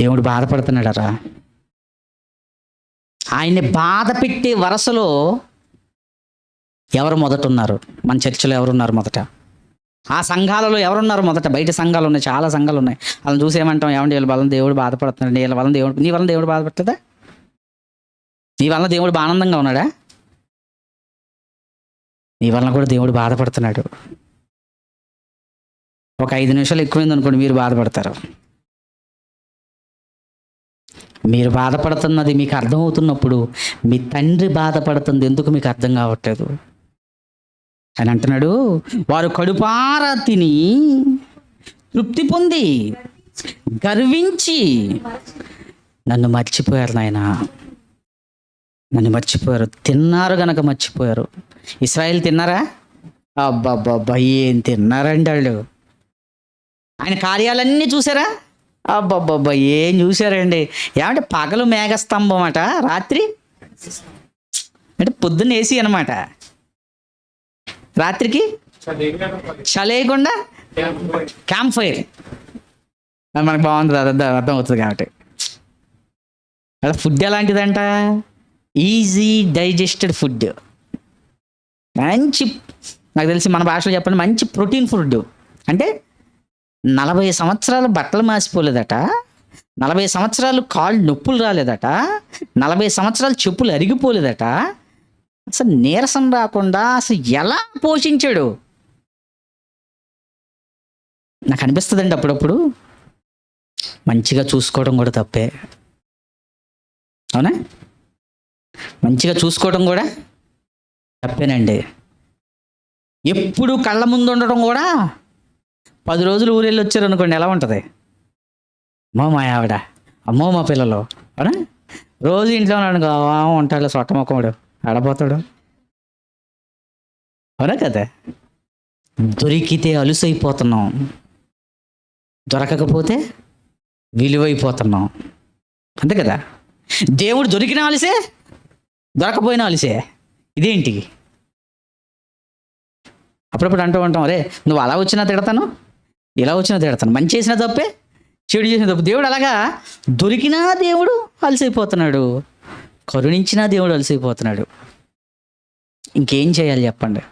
దేవుడు బాధపడుతున్నాడరా. ఆయన్ని బాధ పెట్టే వరసలో ఎవరు మొదట ఉన్నారు? మన చర్చిలో ఎవరున్నారు మొదట? ఆ సంఘాలలో ఎవరున్నారు మొదట? బయట సంఘాలు ఉన్నాయి, చాలా సంఘాలు ఉన్నాయి. వాళ్ళని చూసి ఏమంటాం? ఏమంటే వీళ్ళ వలన దేవుడు బాధపడుతున్నాడు. నీ వలన దేవుడు బాధపడలేదా? నీ వలన దేవుడు ఆనందంగా ఉన్నాడా? నీ వలన కూడా దేవుడు బాధపడుతున్నాడు. ఒక 5 నిమిషాలు ఎక్కువైంది అనుకోండి, మీరు బాధపడతారు. మీరు బాధపడుతున్నది మీకు అర్థమవుతున్నప్పుడు మీ తండ్రి బాధపడుతుంది ఎందుకు మీకు అర్థం కావట్లేదు. ఆయన అంటున్నాడు, వారు కడుపారా తిని తృప్తి పొంది గర్వించి నన్ను మర్చిపోయారు. నాయన, నన్ను మర్చిపోయారు. తిన్నారు గనక మర్చిపోయారు. ఇశ్రాయేల్ తిన్నారా? అబ్బాబ్బాబ్బా ఏం తిన్నారండి వాళ్ళు. ఆయన కార్యాలన్నీ చూసారా? అబ్బాబ్బాబ్బా ఏం చూసారండి. ఏమంటే పగలు మేఘస్తంభం అట, రాత్రి అంటే పొద్దున్న ఏసీ అనమాట, రాత్రికి చలేయకుండా క్యాంప్ ఫైర్. మనకు బాగుంటుంది, అది అర్థం అవుతుంది కాబట్టి. అలా ఫుడ్ ఎలాంటిదంట? ఈజీ డైజెస్టెడ్ ఫుడ్, మంచి, నాకు తెలిసి మన భాషలో చెప్పండి, మంచి ప్రోటీన్ ఫుడ్. అంటే 40 సంవత్సరాలు బట్టలు మాసిపోలేదట, 40 సంవత్సరాలు కాళ్ళు నొప్పులు రాలేదట, 40 సంవత్సరాలు చెప్పులు అరిగిపోలేదట, అసలు నీరసం రాకుండా అసలు ఎలా పోషించాడు. నాకు అనిపిస్తుందండి అప్పుడప్పుడు మంచిగా చూసుకోవడం కూడా తప్పే. అవునా? మంచిగా చూసుకోవడం కూడా తప్పేనండి. ఎప్పుడు కళ్ళ ముందు ఉండడం కూడా. 10 రోజులు ఊరెళ్ళి వచ్చారు అనుకోండి, ఎలా ఉంటుంది? అమ్మో మా ఆవిడ, అమ్మో మా పిల్లలు, అవునా? రోజు ఇంట్లో ఉన్నాడు ఉంటాడు సొట్టమొక్కడు, ఆడపోతాడు, అవునా కదా? దొరికితే అలుసైపోతున్నాం, దొరకకపోతే విలువైపోతున్నాం, అంతే కదా? దేవుడు దొరికిన అలిసే, దొరకపోయినా అలిసే. ఇదేంటి? అప్పుడప్పుడు అంటూ ఉంటాం, అరే నువ్వు అలా వచ్చినా తిడతాను, ఇలా వచ్చినా తిడతాను, మంచి చేసిన తప్పే, చెడు చేసిన తప్పు. దేవుడు అలాగా దొరికినా దేవుడు అలసైపోతున్నాడు, కరుణించినా దేవుడు అలసైపోతున్నాడు. ఇంకేం చేయాలి చెప్పండి?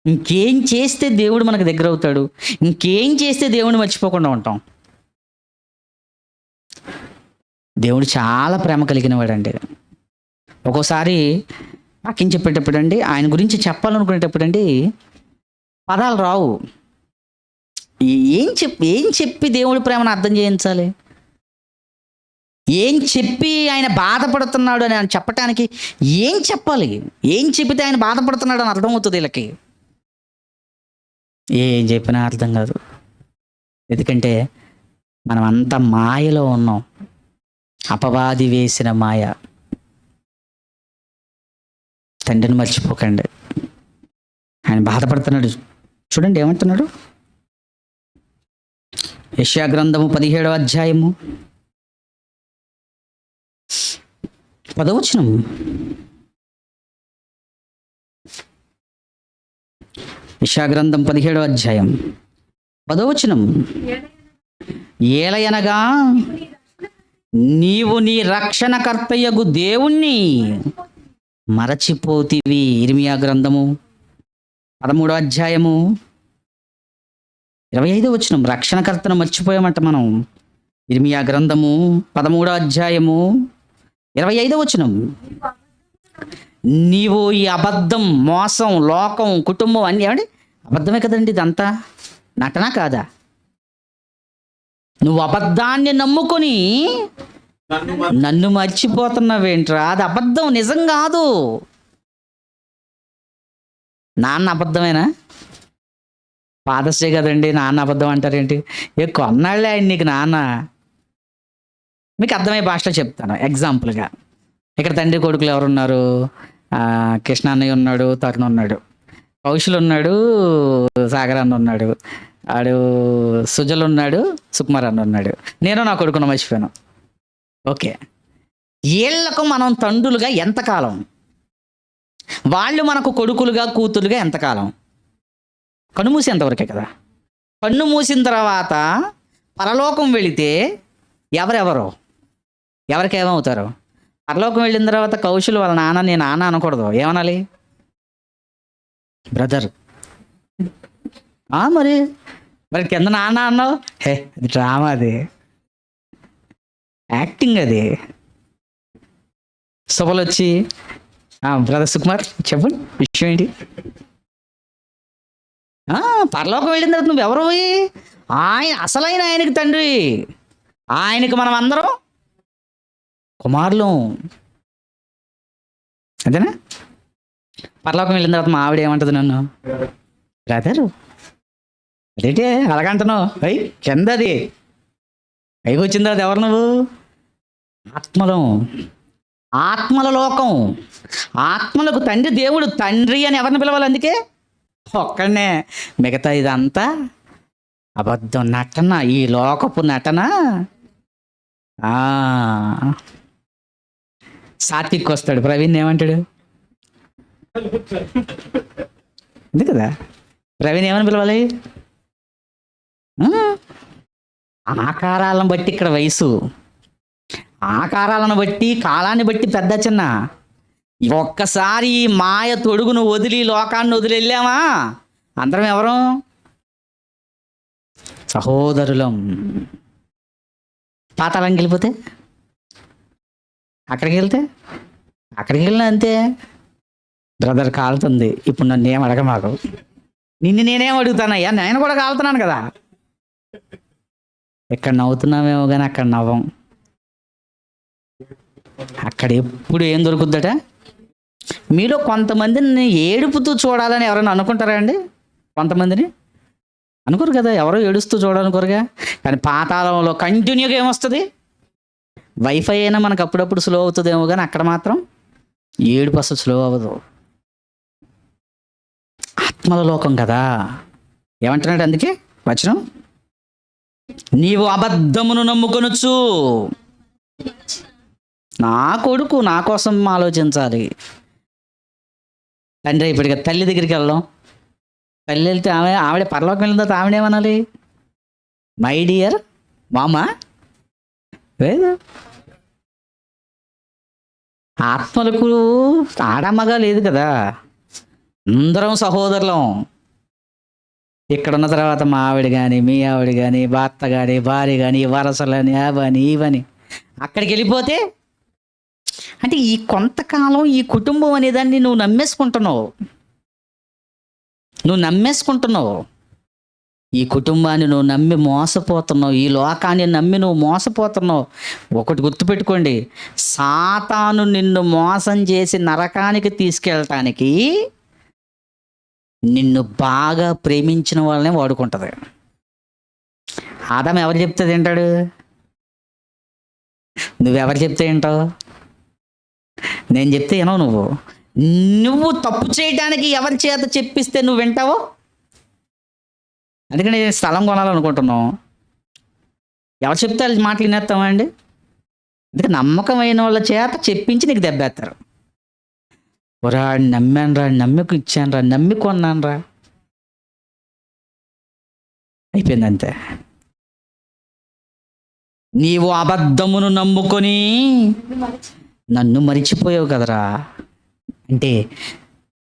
ఇంకేం చేస్తే దేవుడు మనకు దగ్గర అవుతాడు? ఇంకేం చేస్తే దేవుడిని మర్చిపోకుండా ఉంటాం? దేవుడు చాలా ప్రేమ కలిగిన వాడండి. ఒక్కోసారి వాక్యం చెప్పేటప్పుడు అండి, ఆయన గురించి చెప్పాలనుకునేటప్పుడు అండి పదాలు రావు. ఏం చెప్పి దేవుడి ప్రేమను అర్థం చేయించాలి? ఏం చెప్పి ఆయన బాధపడుతున్నాడు అని ఆయన చెప్పటానికి ఏం చెప్పాలి? ఏం చెప్పితే ఆయన బాధపడుతున్నాడు అని అర్థమవుతుంది వీళ్ళకి? ఏం చెప్పినా అర్థం కాదు. ఎందుకంటే మనం అంతా మాయలో ఉన్నాం, అపవాది వేసిన మాయ. తండ్రిని మర్చిపోకండి. ఆయన బాధపడుతున్నాడు. చూడండి ఏమంటున్నాడు, యెషయా గ్రంథము 17వ అధ్యాయము 10వ వచనం. యెషయా గ్రంథం 17వ అధ్యాయం 10వ వచనం. ఏలయనగా నీవు నీ రక్షణకర్తయగు దేవుణ్ణి మరచిపోతివి. ఇర్మియా గ్రంథము 13వ అధ్యాయము 25వ వచనం. రక్షణకర్తను మర్చిపోయామంట మనం. ఇర్మియా గ్రంథము 13వ అధ్యాయము 25వ వచనం. నీవు ఈ అబద్ధం, మోసం, లోకం, కుటుంబం అన్నీ ఏమండి అబద్ధమే కదండి, ఇదంతా నటన కాదా? నువ్వు అబద్ధాన్ని నమ్ముకొని నన్ను మర్చిపోతున్నావేంట్రా? అది అబద్ధం, నిజం కాదు. నాన్న అబద్ధమేనా? ఫాదర్స్ డే కదండి, నాన్న అబద్ధం అంటారేంటి? కొన్నాళ్ళే ఆయన నీకు నాన్న. మీకు అర్థమయ్యే భాషలో చెప్తాను ఎగ్జాంపుల్గా. ఇక్కడ తండ్రి కొడుకులు ఎవరున్నారు? కృష్ణ అన్నయ్య ఉన్నాడు, తరుణ్ ఉన్నాడు, కౌశల్ ఉన్నాడు, సాగర్ అన్న ఉన్నాడు, ఆడు సుజల్ ఉన్నాడు, సుకుమార్ అన్న ఉన్నాడు, నేను నా కొడుకును మర్చిపోయాను. ఓకే, వీళ్లకు మనం తండ్రులుగా ఎంతకాలం? వాళ్ళు మనకు కొడుకులుగా కూతురుగా ఎంతకాలం? కన్ను మూసేంతవరకే కదా. కన్ను మూసిన తర్వాత పరలోకం వెళితే ఎవరికేమవుతారు? పరలోకం వెళ్ళిన తర్వాత కౌశల్ వాళ్ళ నాన్న నేను నాన్న అనకూడదు, ఏమనాలి? బ్రదర్. మరి కింద నాన్న అన్నావు, హే అది డ్రామా, అది యాక్టింగ్, అది. సభలు వచ్చి బ్రదర్ సుకుమార్ చెప్పండి విషయం ఏంటి? పరలోకం వెళ్ళిన తర్వాత నువ్వెవరు? అసలైన ఆయనకి తండ్రి, ఆయనకి మనం అందరం కుమారులు, అంతేనా? పరలోకం వెళ్ళిన తర్వాత మా ఆవిడ ఏమంటుంది నన్ను? బ్రదరు. అదేంటి అలాగంటున్నావు? కిందది పైకి వచ్చిన తర్వాత ఎవరు నువ్వు? ఆత్మలో ఆత్మల లోకం. ఆత్మలకు తండ్రి దేవుడు. తండ్రి అని ఎవరిని పిలవాలి? అందుకే ఒక్కడనే. మిగతా ఇదంతా అబద్ధం, నటన, ఈ లోకపు నటన. సాత్విక్ వస్తాడు, ప్రవీణ్ ఏమంటాడు? ఎందుకు కదా ప్రవీణ్ ఏమని పిలవాలి? ఆకారాలను బట్టి ఇక్కడ వయసు, ఆకారాలను బట్టి, కాలాన్ని బట్టి పెద్ద చిన్న. ఒక్కసారి ఈ మాయ తొడుగును వదిలి లోకాన్ని వదిలి వెళ్ళామా అందరం ఎవరు? సహోదరులం. పాతాళంకి వెళ్ళిపోతే, అక్కడికి వెళ్ళినా అంతే. బ్రదర్ కాలుతుంది, ఇప్పుడు నన్ను ఏం అడగ మాకు. నిన్ను నేనేం అడుగుతానయ్యా, నేను కూడా కాలుతున్నాను కదా. ఇక్కడ నవ్వుతున్నామేమో కానీ అక్కడ నవ్వం. అక్కడ ఎప్పుడు ఏం దొరుకుద్దట? మీలో కొంతమందిని ఏడుపుతూ చూడాలని ఎవరైనా అనుకుంటారా అండి? కొంతమందిని అనుకోరు కదా, ఎవరో ఏడుస్తూ చూడాలనుకోరుగా. కానీ పాతాళంలో కంటిన్యూగా ఏమొస్తుంది? వైఫై అయినా మనకు అప్పుడప్పుడు స్లో అవుతుందేమో కానీ అక్కడ మాత్రం ఏడుపు అసలు స్లో అవ్వదు. ఆత్మల లోకం కదా. ఏమంటున్నాడు అందుకే వచనం? నీవు అబద్ధమును నమ్ముకొనొచ్చు. నా కొడుకు నా కోసం ఆలోచించాలి. తండ్రి ఇప్పటికి తల్లి దగ్గరికి వెళ్దాం. తల్లి వెళ్తే ఆవిడ పరలోకం వెళ్ళిన తర్వాత ఆవిడేమనాలి? మై డియర్ మామా. లేదు, ఆత్మలకు ఆడమ్మగా లేదు కదా, అందరం సహోదరులం. ఇక్కడున్న తర్వాత మా ఆవిడ కానీ, మీ ఆవిడ కానీ, భర్త కానీ, భార్య కానీ, వరసలని, అవని ఇవని. అక్కడికి వెళ్ళిపోతే అంటే ఈ కొంతకాలం ఈ కుటుంబం అనేదాన్ని నువ్వు నమ్మేసుకుంటున్నావు. ఈ కుటుంబాన్ని నువ్వు నమ్మి మోసపోతున్నావు. ఈ లోకాన్ని నమ్మి నువ్వు మోసపోతున్నావు. ఒకటి గుర్తుపెట్టుకోండి, సాతాను నిన్ను మోసం చేసి నరకానికి తీసుకెళ్ళటానికి నిన్ను బాగా ప్రేమించిన వాళ్ళనే వాడుకుంటుంది. ఆదాము ఎవరు చెప్తే తింటాడు? నువ్వెవరు చెప్తే ఏంటావు? నేను చెప్తే వినవు. నువ్వు తప్పు చేయడానికి ఎవరి చేత చెప్పిస్తే నువ్వు వింటావో. అందుకని స్థలం కొనాలనుకుంటున్నావు, ఎవరు చెప్తే వాళ్ళ మాటలు వినేస్తావా అండి? అందుకే నమ్మకమైన వాళ్ళ చేత చెప్పించి నీకు దెబ్బేస్తారు. ఒరా నమ్మాను రా, నమ్మికు ఇచ్చాను రా, నమ్మి కొన్నాను రా, అయిపోయింది అంతే. నీవు అబద్ధమును నమ్ముకొని నన్ను మరిచిపోయావు కదరా. అంటే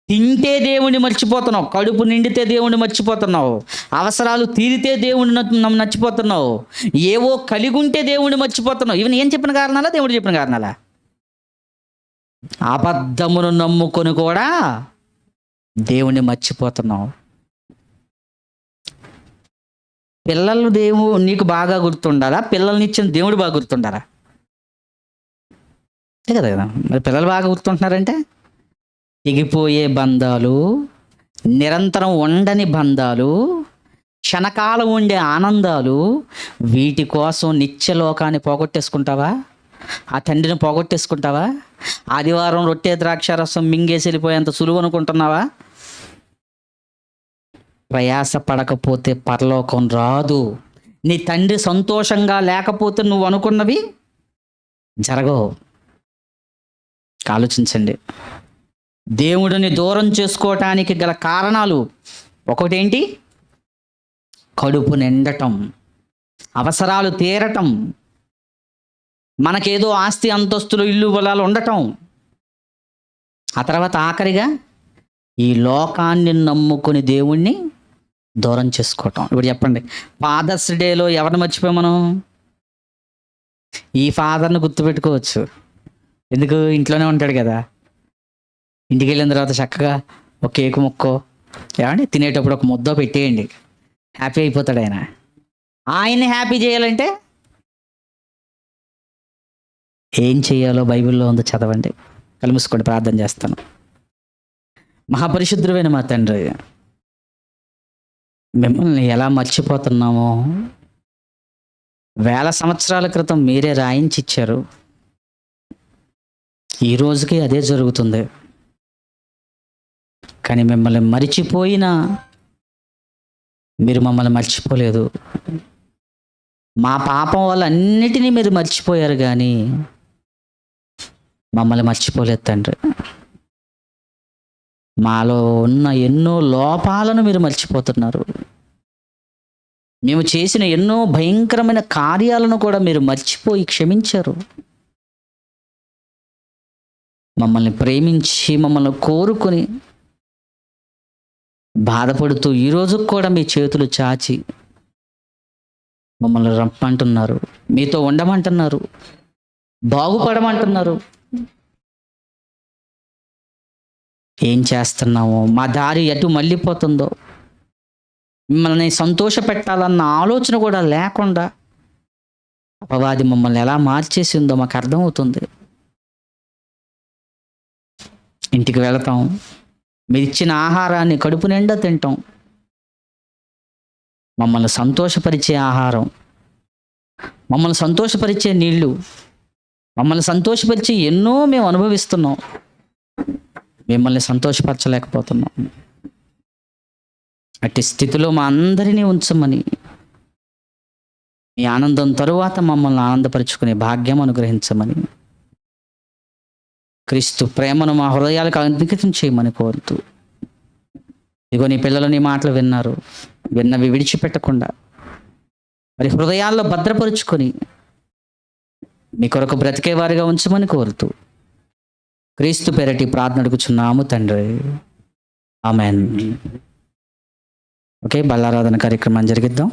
తింటే దేవుణ్ణి మర్చిపోతున్నావు, కడుపు నిండితే దేవుణ్ణి మర్చిపోతున్నావు, అవసరాలు తీరితే దేవుణ్ణి నచ్చిపోతున్నావు, ఏవో కలిగి ఉంటే దేవుణ్ణి మర్చిపోతున్నావు. ఇవన్నీ ఏం చెప్పిన కారణాలా? దేవుడు చెప్పిన కారణాలా? అబద్ధమును నమ్ముకొని కూడా దేవుణ్ణి మర్చిపోతున్నావు. పిల్లలు నీకు బాగా గుర్తుండాలా? పిల్లల్ని ఇచ్చిన దేవుడు బాగా గుర్తుండాలా? కదా కదా. మరి పిల్లలు బాగా గుర్తుంటున్నారంటే తెగిపోయే బంధాలు, నిరంతరం ఉండని బంధాలు, క్షణకాలం ఉండే ఆనందాలు, వీటి కోసం నిత్యలోకాన్ని పోగొట్టేసుకుంటావా? ఆ తండ్రిని పోగొట్టేసుకుంటావా? ఆదివారం రొట్టె ద్రాక్షారసం మింగేసి వెళ్ళిపోయేంత సులువు అనుకుంటున్నావా? ప్రయాస పడకపోతే పరలోకం రాదు. నీ తండ్రి సంతోషంగా లేకపోతే నువ్వు అనుకున్నవి జరగవు. ఆలోచించండి. దేవుడిని దూరం చేసుకోవటానికి గల కారణాలు ఒకటేంటి? కడుపు నిండటం, అవసరాలు తీరటం, మనకేదో ఆస్తి అంతస్తులు ఇల్లు పొలాలు ఉండటం, ఆ తర్వాత ఆఖరిగా ఈ లోకాన్ని నమ్ముకుని దేవుణ్ణి దూరం చేసుకోవటం. ఇప్పుడు చెప్పండి, ఫాదర్స్ డేలో ఎవరిని మర్చిపోయాం మనం? ఈ ఫాదర్ని గుర్తుపెట్టుకోవచ్చు. ఎందుకు? ఇంట్లోనే ఉంటాడు కదా. ఇంటికి వెళ్ళిన తర్వాత చక్కగా ఒక కేకు ముక్కో ఏమండి తినేటప్పుడు ఒక ముద్దో పెట్టేయండి, హ్యాపీ అయిపోతాడు ఆయన. ఆయన్ని హ్యాపీ చేయాలంటే ఏం చేయాలో బైబిల్లో ఉందో చదవండి. కళ్ళు మూసుకోండి, ప్రార్థన చేస్తాను. మహాపరిశుద్ధుడైన మా తండ్రి, మిమ్మల్ని ఎలా మర్చిపోతున్నామో వేల సంవత్సరాల క్రితం మీరే రాయించి ఇచ్చారు. ఈ రోజుకి అదే జరుగుతుంది. కానీ మిమ్మల్ని మరిచిపోయినా మీరు మమ్మల్ని మర్చిపోలేదు. మా పాపం వల్ల అన్నిటినీ మీరు మర్చిపోయారు, కానీ మమ్మల్ని మర్చిపోలేదు తండ్రి. మాలో ఉన్న ఎన్నో లోపాలను మీరు మర్చిపోతున్నారు. మేము చేసిన ఎన్నో భయంకరమైన కార్యాలను కూడా మీరు మర్చిపోయి క్షమించారు. మమ్మల్ని ప్రేమించి మమ్మల్ని కోరుకొని బాధపడుతూ ఈరోజు కూడా మీ చేతులు చాచి మమ్మల్ని రమ్మంటున్నారు, మీతో ఉండమంటున్నారు, బాగుపడమంటున్నారు. ఏం చేస్తున్నామో, మా దారి ఎటు మళ్ళీపోతుందో, మిమ్మల్ని సంతోష పెట్టాలన్న ఆలోచన కూడా లేకుండా అపవాది మమ్మల్ని ఎలా మార్చేసిందో మాకు అర్థమవుతుంది. ఇంటికి వెళతాం, మీరు ఇచ్చిన ఆహారాన్ని కడుపు నిండా తింటాం. మమ్మల్ని సంతోషపరిచే ఆహారం, మమ్మల్ని సంతోషపరిచే నీళ్లు, మమ్మల్ని సంతోషపరిచే ఎన్నో మేము అనుభవిస్తున్నాం. మిమ్మల్ని సంతోషపరచలేకపోతున్నాం. అట్టి స్థితిలో మా అందరినీ ఉంచమని, మీ ఆనందం తరువాత మమ్మల్ని ఆనందపరుచుకునే భాగ్యం అనుగ్రహించమని, క్రీస్తు ప్రేమను మా హృదయాలకు అంకితం చేయమని కోరుతూ, ఇగో నీ పిల్లలు నీ మాటలు విన్నారు, విన్నవి విడిచిపెట్టకుండా మరి హృదయాల్లో భద్రపరుచుకొని మీ కొరకు బ్రతికేవారిగా ఉంచమని కోరుతూ క్రీస్తు పేరటి ప్రార్థన అడుగుచున్నాము తండ్రి. ఆమెన్. ఓకే, బల్లారాధన కార్యక్రమం జరిగిద్దాం.